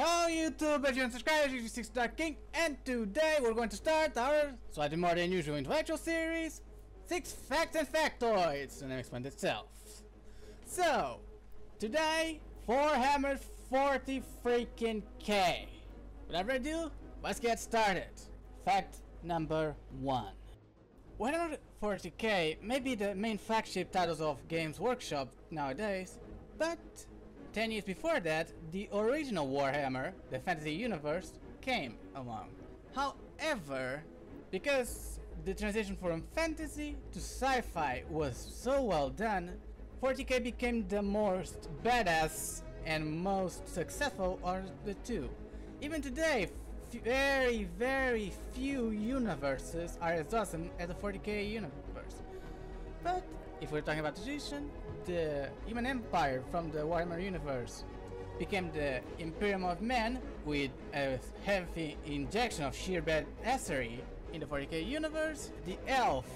Hello YouTube and subscribers, this is 6 Dark King, and today we're going to start our slightly more than usual intellectual series, 6 Facts and Factoids, the name explains itself. So, today, Warhammer 40K. Without further ado, let's get started. Fact number 1. Warhammer 40K may be the main flagship titles of Games Workshop nowadays, but 10 years before that, the original Warhammer, the fantasy universe, came along. However, because the transition from fantasy to sci-fi was so well done, 40K became the most badass and most successful of the two. Even today, very few universes are as awesome as the 40K universe. But if we're talking about tradition, the Human Empire from the Warhammer universe became the Imperium of Men with a heavy injection of sheer badassery. In the 40K universe, the Elf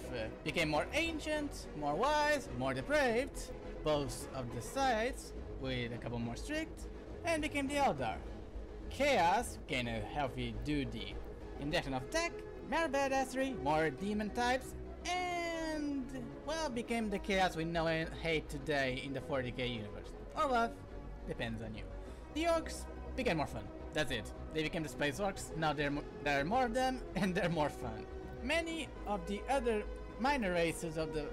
became more ancient, more wise, more depraved, both of the sides, with a couple more strict, and became the Eldar. Chaos gained a heavy duty injection of tech, more badassery, more demon types, and, well, became the Chaos we know and hate today in the 40K universe. Or love, depends on you. The Orcs became more fun. That's it. They became the Space Orcs, now there are more of them, and they're more fun. Many of the other minor races of the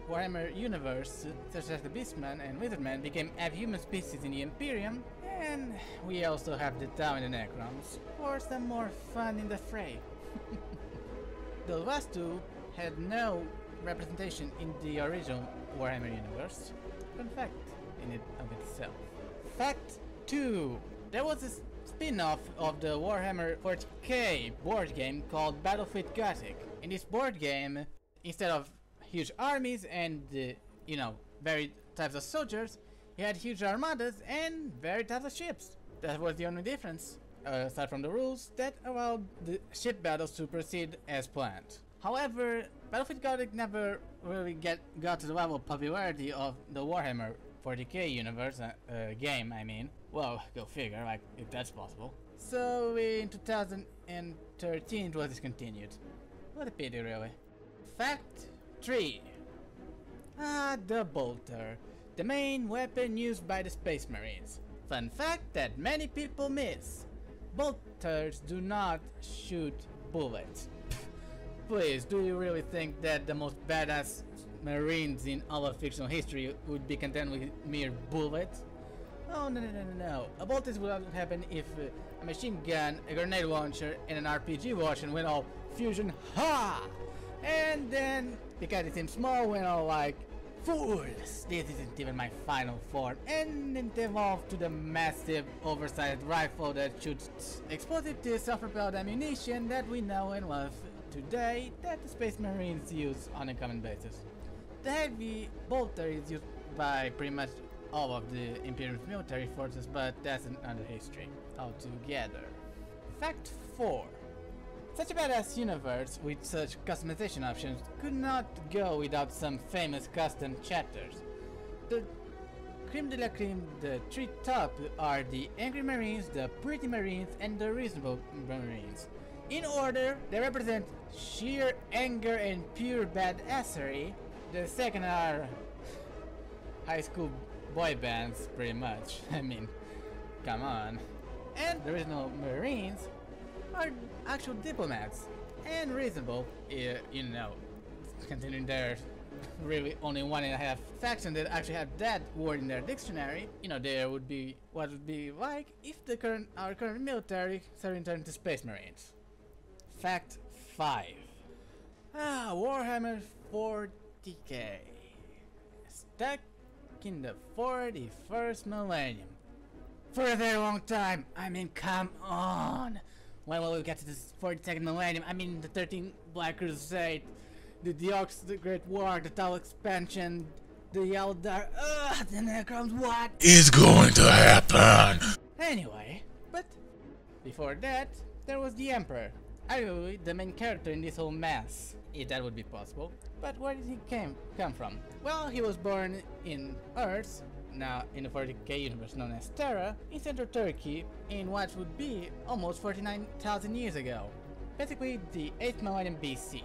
Warhammer universe, such as the Beastmen and Wizardmen, became human species in the Imperium, and we also have the Tau and the Necrons, for some more fun in the fray. The last two had no representation in the original Warhammer universe. Fun fact in it of itself. Fact 2. There was a spin-off of the Warhammer 40K board game called Battlefield Gothic. In this board game, instead of huge armies and, varied types of soldiers, you had huge armadas and varied types of ships. That was the only difference, aside from the rules that allowed the ship battles to proceed as planned. However, Battlefield Gothic never really got to the level of popularity of the Warhammer 40K universe game, I mean. Well, go figure, like, if that's possible. So in 2013 it was discontinued. What a pity, really. Fact 3. The bolter, the main weapon used by the Space Marines. Fun fact that many people miss. Bolters do not shoot bullets. Please, do you really think that the most badass Marines in all of fictional history would be content with mere bullets? Oh, no. A bolt is what would happen if a machine gun, a grenade launcher, and an RPG launcher went all fusion, ha! And then, because it seems small, went all like, fools, this isn't even my final form, and it evolved to the massive, oversized rifle that shoots explosive to self-propelled ammunition that we know and love today, that the Space Marines use on a common basis. The heavy bolter is used by pretty much all of the Imperium's military forces, but that's another history altogether. Fact 4. Such a badass universe with such customization options could not go without some famous custom chapters. The creme de la creme, the three top, are the Angry Marines, the Pretty Marines, and the Reasonable Marines. In order, they represent sheer anger and pure badassery. The second are high school boy bands, pretty much. I mean, come on. And the Original Marines are actual diplomats. And reasonable, considering there's really only 1.5 faction that actually have that word in their dictionary. There would be what would be like if our current military started turning to Space Marines. Fact 5. Warhammer 40K. Stuck in the 41st millennium. For a very long time. I mean, come on. When will we get to this 42nd millennium? I mean, the 13th Black Crusade, the Orcs, the Great War, the Tau expansion, the Eldar, the Necrons, what is going to happen? Anyway, but before that, there was the Emperor. Arguably the main character in this whole mess, if that would be possible. But where did he come from? Well, he was born in Earth, now in the 40K universe known as Terra, in central Turkey, in what would be almost 49,000 years ago. Basically the 8th millennium BC.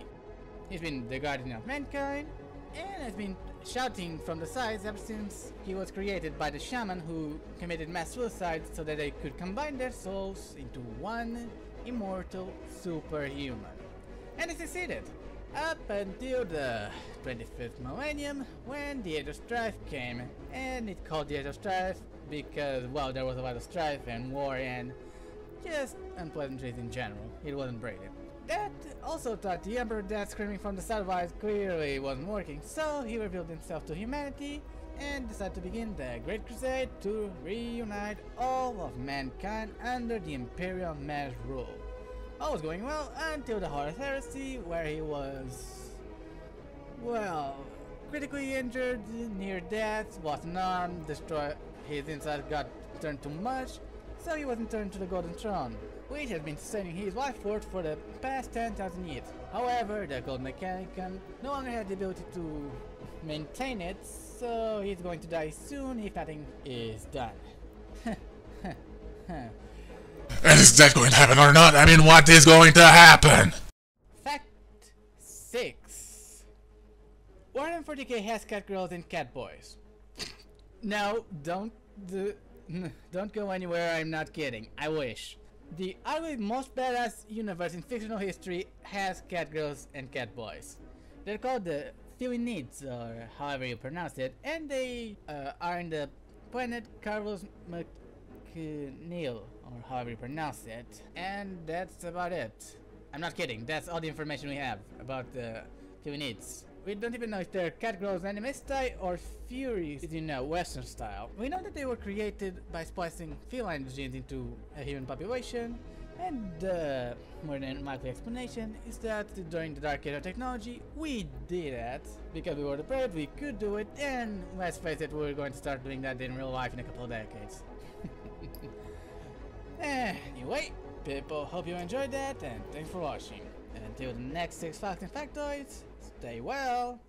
He's been the guardian of mankind, and has been shouting from the sides ever since he was created by the shaman who committed mass suicide so that they could combine their souls into one immortal superhuman. And he succeeded! Up until the 25th millennium, when the Age of Strife came, and it called the Age of Strife because, well, there was a lot of strife and war and just unpleasantries in general. It wasn't braided. That also taught the Emperor that screaming from the sidelines clearly wasn't working, so he revealed himself to humanity and decided to begin the Great Crusade to reunite all of mankind under the Imperial Mage rule. All was going well until the Horus Heresy, where he was, well, critically injured, near death, lost an arm, his insides got turned too much, so he wasn't turned to the Golden Throne, which has been sustaining his life force for the past 10,000 years. However, the Gold Mechanicum no longer had the ability to maintain it, so he's going to die soon if nothing is done. And is that going to happen or not? I mean, what is going to happen? Fact 6. Warhammer 40K has cat girls and cat boys. No, don't go anywhere, I'm not kidding. I wish. The arguably most badass universe in fictional history has cat girls and cat boys. They're called the Factoids, or however you pronounce it, and they are in the planet Carlos McNeil, or however you pronounce it, and that's about it. I'm not kidding, that's all the information we have about the Factoids. We don't even know if they're cat girls anime style or furies, you know, western style. We know that they were created by splicing feline genes into a human population, and the more than likely explanation is that during the dark age of technology, we did that because we were the brave, we could do it, and let's face it, we're going to start doing that in real life in a couple of decades. Anyway, people, hope you enjoyed that, and thanks for watching. And until the next 6 facts and factoids, stay well.